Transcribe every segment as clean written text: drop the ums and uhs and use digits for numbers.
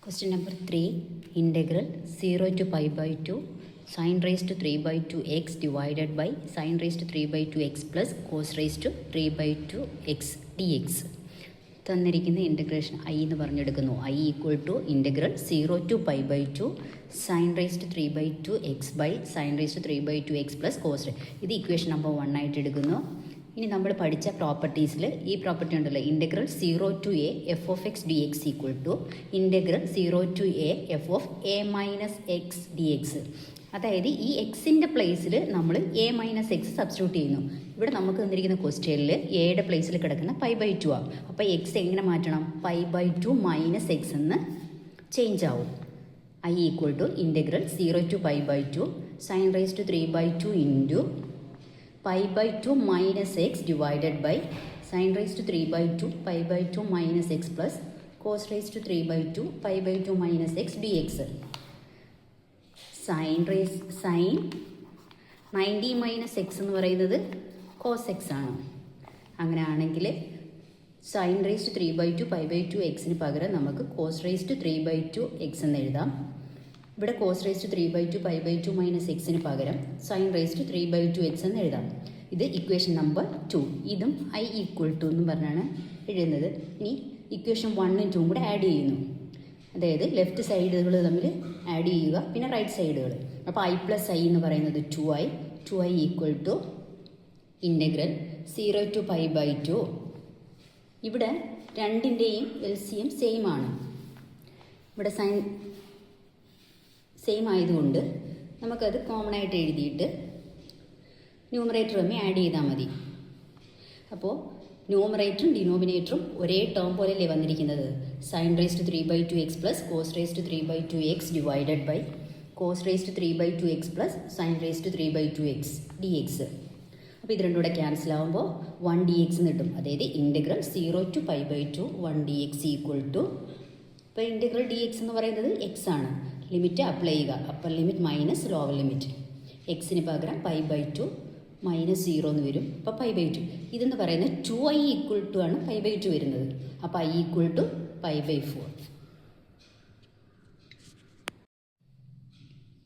Question number 3, integral 0 to pi by 2 sin raised to 3 by 2 x divided by sin raised to 3 by 2 x plus cos raised to 3 by 2 x dx. തന്നിരിക്കുന്ന integration I എന്ന് പറഞ്ഞെടുക്കുന്നു. I equal to integral 0 to pi by 2 sine raise to 3 by 2 x by sine raise to 3 by 2 x plus cos. ഇത് equation number 1 ആയിട്ട് എടുക്കുന്നു. ഇനി നമ്മൾ പഠിച്ച പ്രോപ്പർട്ടീസിൽ ഈ പ്രോപ്പർട്ടി ഉണ്ടല്ലോ, integral 0 to a f of x d x equal to integral 0 to a f of a minus x d x. അതായത് ഈ എക്സിൻ്റെ പ്ലേസിൽ നമ്മൾ എ മൈനസ് എക്സ് സബ്സ്റ്റിറ്റ്യൂട്ട് ചെയ്യുന്നു. ഇവിടെ നമുക്ക് തന്നിരിക്കുന്ന ക്വസ്റ്റ്യനിൽ എയുടെ പ്ലേസിൽ കിടക്കുന്ന പൈ ബൈ 2 ആണ്. അപ്പോൾ എക്സ് എങ്ങനെ മാറ്റണം? പൈ ബൈ 2 മൈനസ് എക്സ് എന്ന് ചേഞ്ച് ആവും. I equal to integral 0 to pi by 2 sine raise to 3 by 2 into pi by 2 minus x divided by sin raised to 3 by 2 pi by 2 minus x plus cos raised to 3 by 2 pi by 2 minus x dx. sin 90 minus x എന്ന് പറയുന്നത് cos x ആണ്. അങ്ങനെയാണെങ്കിൽ sin raised to 3 by 2 pi by 2 x പകരം നമുക്ക് cos raised to 3 by 2 x എന്ന് എഴുതാം. ഇവിടെ cos raised to 3 by 2 pi by 2 minus x പകരം sin raised to 3 by 2 x എന്ന് എഴുതാം. ഇത് ഇക്വേഷൻ നമ്പർ 2. ഇതും ഐ ഈക്വൽ ടു എന്നും പറഞ്ഞാണ് എഴുതുന്നത്. ഇനി ഇക്വേഷൻ 1ഉം 2ഉം കൂടെ ആഡ് ചെയ്യുന്നു. അതായത് ലെഫ്റ്റ് സൈഡുകൾ തമ്മിൽ ആഡ് ചെയ്യുക, പിന്നെ റൈറ്റ് സൈഡുകൾ. അപ്പോൾ ഐ പ്ലസ് ഐ എന്ന് പറയുന്നത് 2i equal to integral 0 to pi by 2. ഇവിടെ രണ്ടിൻ്റെയും LCM സെയിം ആണ്. ഇവിടെ സൈൻ സെയിം ആയതുകൊണ്ട് നമുക്കത് കോമൺ ആയിട്ട് എഴുതിയിട്ട് ന്യൂമറേറ്റർ തമ്മിൽ ആഡ് ചെയ്താൽ മതി. അപ്പോൾ ന്യൂമറേറ്ററും ഡിനോമിനേറ്ററും ഒരേ ടേം പോലെയല്ലേ വന്നിരിക്കുന്നത്. Sine raise to 3 by 2 x plus cos raise to 3 by 2 x divided by cos raise to 3 by 2 x plus sine raise to 3 by 2 x d x. അപ്പോൾ ഇത് രണ്ടും കൂടെ ക്യാൻസൽ ആകുമ്പോൾ 1 ഡി എക്സ് എന്ന് കിട്ടും. അതായത് integral 0 to pi by 2 1 d x equal to, ഇപ്പോൾ integral d x എന്ന് പറയുന്നത് എക്സ് ആണ്. ലിമിറ്റ് അപ്ലൈ ചെയ്യുക, upper limit minus lower limit. എക്സിന് പകരം പൈ ബൈ 2 മൈനസ് 0 എന്ന് വരും. അപ്പോൾ പൈ ബൈ 2 ഇതെന്ന് പറയുന്നത് 2i ഈക്വൽ ടു ആണ് പൈ ബൈ 2 വരുന്നത്. അപ്പോൾ I equal to pi by 4.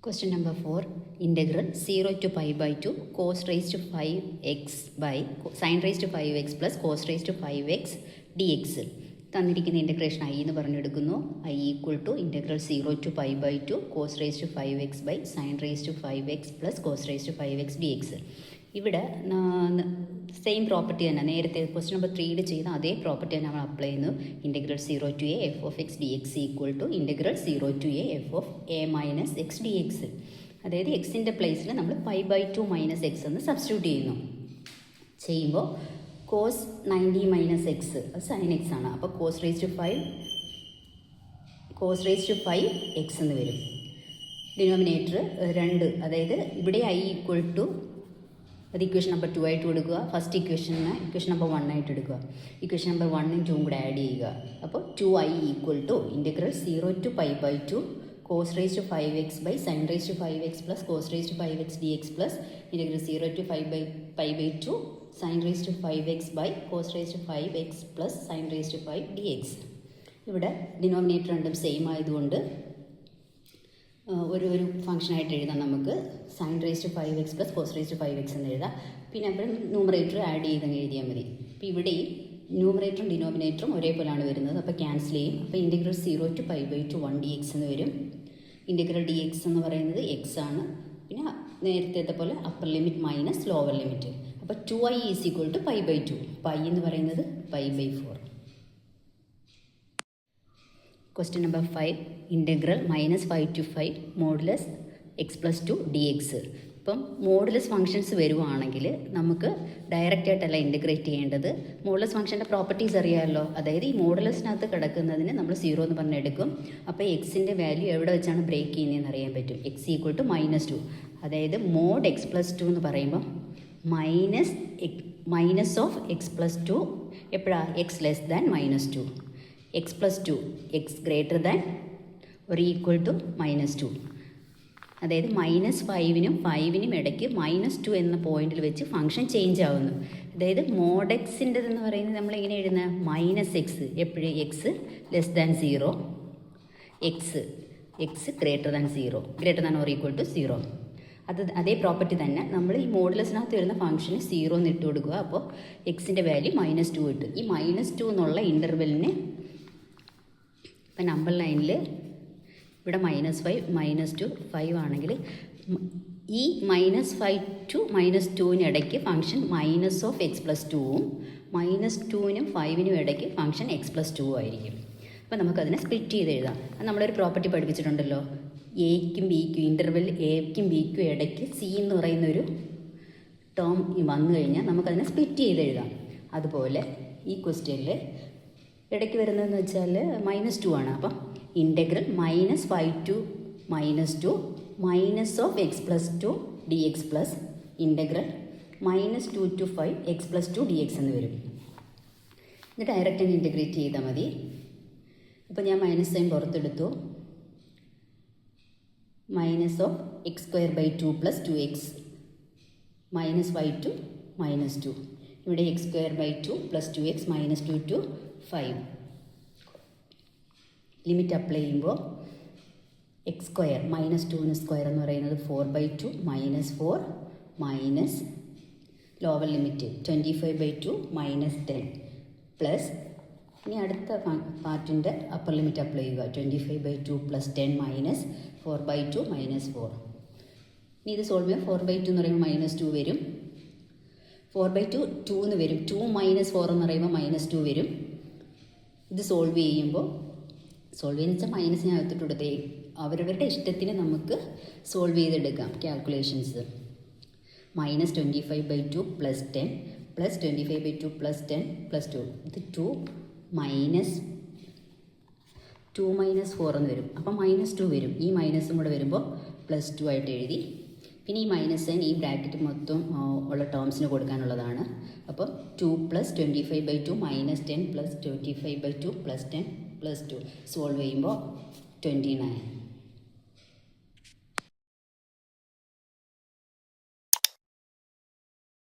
Question number 4, integral 0 to pi by 2 cos raise to 5x by sine raise to 5x plus cos raise to 5x d x. തന്നിരിക്കുന്ന integration I എന്ന് പറഞ്ഞെടുക്കുന്നു. I equal to integral 0 to pi by 2 cos raise to 5x by sine raise to 5x plus cos raise to 5x d x. ഇവിടെ same property തന്നെ നേരത്തെ question number 3ൽ ചെയ്ത അതേ property തന്നെ നമ്മൾ അപ്ലൈ ചെയ്യുന്നു. Integral 0 to a f of x d x equal to integral 0 to a f of a minus x d x. അതായത് എക്സിൻ്റെ പ്ലേസിൽ നമ്മൾ പൈ ബൈ 2 മൈനസ് എക്സ് എന്ന് സബ്സ്റ്റിറ്റ്യൂട്ട് ചെയ്യുന്നു. ചെയ്യുമ്പോൾ cos 90 minus x sine x ആണ്. അപ്പോൾ കോസ് റേസ് ടു 5 എക്സ് എന്ന് വരും. ഡിനോമിനേറ്റർ 2, അതായത് ഇവിടെ ഐ ഈക്വൽ ടു അത് ഇക്വേഷൻ നമ്പർ 2 ആയിട്ട് കൊടുക്കുക. ഫസ്റ്റ് ഇക്വേഷൻ നമ്പർ 1 ആയിട്ട് എടുക്കുക. ഇക്വേഷൻ നമ്പർ 1ഉം 2ഉം കൂടെ ആഡ് ചെയ്യുക. അപ്പോൾ 2i equal to integral 0 to pi by 2 cos raise to 5x by sine raise to 5x plus cos raise to 5x d x plus integral 0 to pi by 2 sine raise to 5x by cos raise to 5x plus sine raise to 5 d x. ഇവിടെ denominator രണ്ടും same ആയതുകൊണ്ട് ഒരു ഫംഗ്ഷനായിട്ട് എഴുതാം. നമുക്ക് sine raise to 5x plus cos raise to 5x എന്ന് എഴുതാം. പിന്നെ അപ്പോൾ ന്യൂമറേറ്റർ ആഡ് ചെയ്തങ്ങ് എഴുതിയാൽ മതി. അപ്പോൾ ഇവിടെയും ന്യൂമറേറ്ററും ഡിനോമിനേറ്ററും ഒരേപോലെയാണ് വരുന്നത്. അപ്പോൾ ക്യാൻസൽ ചെയ്യും. അപ്പോൾ integral 0 to pi by 2 1 d x എന്ന് വരും. ഇൻ്റഗ്രൽ ഡി എക്സ് എന്ന് പറയുന്നത് എക്സ് ആണ്. പിന്നെ നേരത്തെ പോലെ upper limit minus lower limit. അപ്പോൾ 2i is equal to pi by 2. Pi എന്ന് പറയുന്നത് pi by 4. Question number 5, integral -5 to 5 modulus x plus 2 d x. ഇപ്പം മോഡുലസ് ഫംഗ്ഷൻസ് വരുവാണെങ്കിൽ നമുക്ക് ഡയറക്റ്റായിട്ടല്ല ഇൻ്റഗ്രേറ്റ് ചെയ്യേണ്ടത്. മോഡുലസ് ഫംഗ്ഷൻ്റെ പ്രോപ്പർട്ടീസ് അറിയാമല്ലോ. അതായത് ഈ മോഡുലസിനകത്ത് കിടക്കുന്നതിന് നമ്മൾ 0 എന്ന് പറഞ്ഞെടുക്കും. അപ്പോൾ എക്സിൻ്റെ വാല്യൂ എവിടെ വെച്ചാണ് ബ്രേക്ക് ചെയ്യുന്നതെന്ന് അറിയാൻ പറ്റും. X equal to -2. അതായത് മോഡ് എക്സ് പ്ലസ് 2 എന്ന് പറയുമ്പോൾ മൈനസ് ഓഫ് എക്സ് പ്ലസ് 2 എപ്പോഴാണ്? X less than -2. X plus 2 X greater than ഒരു ഈക്വൽ ടു -2. അതായത് -5നും 5നും ഇടയ്ക്ക് -2 എന്ന പോയിന്റിൽ വെച്ച് ഫംഗ്ഷൻ ചേഞ്ച് ആവുന്നു. അതായത് മോഡ് എക്സിൻ്റെതെന്ന് പറയുന്നത് നമ്മൾ എങ്ങനെ എഴുതുന്നത്? -x എപ്പോഴും x less than 0, x greater than 0, greater than or equal to 0. അതേ പ്രോപ്പർട്ടി തന്നെ നമ്മൾ ഈ മോഡുലസിനകത്ത് വരുന്ന ഫംഗ്ഷന് 0 എന്ന് ഇട്ട് കൊടുക്കുക. അപ്പോൾ എക്സിൻ്റെ വാല്യൂ -2 കിട്ടും. ഈ -2 എന്നുള്ള ഇൻ്റർവെല്ലിന് ഇപ്പം നമ്പർ ലൈനിൽ ഇവിടെ -5 -2 5 ആണെങ്കിൽ ഈ -5 to -2 ഇടയ്ക്ക് ഫംഗ്ഷൻ -(x+2)ഉം -2നും 5നും ഇടയ്ക്ക് ഫംഗ്ഷൻ x+2 ആയിരിക്കും. അപ്പോൾ നമുക്കതിനെ സ്പ്ലിറ്റ് ചെയ്ത് എഴുതാം. അത് നമ്മളൊരു പ്രോപ്പർട്ടി പഠിപ്പിച്ചിട്ടുണ്ടല്ലോ, എയ്ക്കും ബിക്കും ഇൻ്റർവെൽ എയ്ക്കും ബിക്കും ഇടയ്ക്ക് സി എന്ന് പറയുന്നൊരു ടേം വന്നു കഴിഞ്ഞാൽ നമുക്കതിനെ സ്പ്ലിറ്റ് ചെയ്ത് എഴുതാം. അതുപോലെ ഈ ക്വസ്റ്റ്യനിൽ ഇടയ്ക്ക് വരുന്നതെന്ന് വെച്ചാൽ -2 ആണ്. അപ്പം integral -5 to -2 (x+2) dx plus integral -2 to 5 x+2 dx എന്ന് വരും. ഇത് ഡയറക്റ്റ് അങ്ങ് ഇൻ്റഗ്രേറ്റ് ചെയ്താൽ മതി. അപ്പോൾ ഞാൻ മൈനസ് സൈൻ പുറത്തെടുത്തു. -(x²/2 + 2x) -5 to -2. ഇവിടെ x²/2 + 2x -2 to 5. Limit apply ചെയ്യുമ്പോൾ x² -2ന് സ്ക്വയർ എന്ന് പറയുന്നത് 4/2 -4 മൈനസ് ലോവർ ലിമിറ്റ് 25/2 -10 പ്ലസ് ഇനി അടുത്ത പാർട്ടിൻ്റെ അപ്പർ ലിമിറ്റ് അപ്ലൈ ചെയ്യുക. 25/2 + 10 -4/2 -4. ഇനി ഇത് സോൾവ് ചെയ്യുമ്പോൾ 4/2 എന്ന് പറയുമ്പോൾ -2 വരും. 4/2 2 എന്ന് വരും. 2 - 4 എന്ന് പറയുമ്പോൾ -2 വരും. ഇത് സോൾവ് ചെയ്യുമ്പോൾ ചെയ്യുന്ന വെച്ചാൽ മൈനസ് ഞാൻ അകത്തിട്ട് കൊടുത്തേ. അവരവരുടെ ഇഷ്ടത്തിന് നമുക്ക് സോൾവ് ചെയ്തെടുക്കാം കാൽക്കുലേഷൻസ്. -25/2 + 10 + 25/2 + 10 + 2. ഇത് 2 - 4 എന്ന് വരും. അപ്പം -2 വരും. ഈ മൈനസും കൂടെ വരുമ്പോൾ +2 ആയിട്ട് എഴുതി. പിന്നെ ഈ മൈനസ് സൈൻ ഈ ബ്രാക്കറ്റ് മൊത്തം ഉള്ള ടേംസിന് കൊടുക്കാനുള്ളതാണ്. അപ്പം 2 + 25/2 -10 + 25/2 + 10 + 2 സോൾവ് ചെയ്യുമ്പോൾ 29.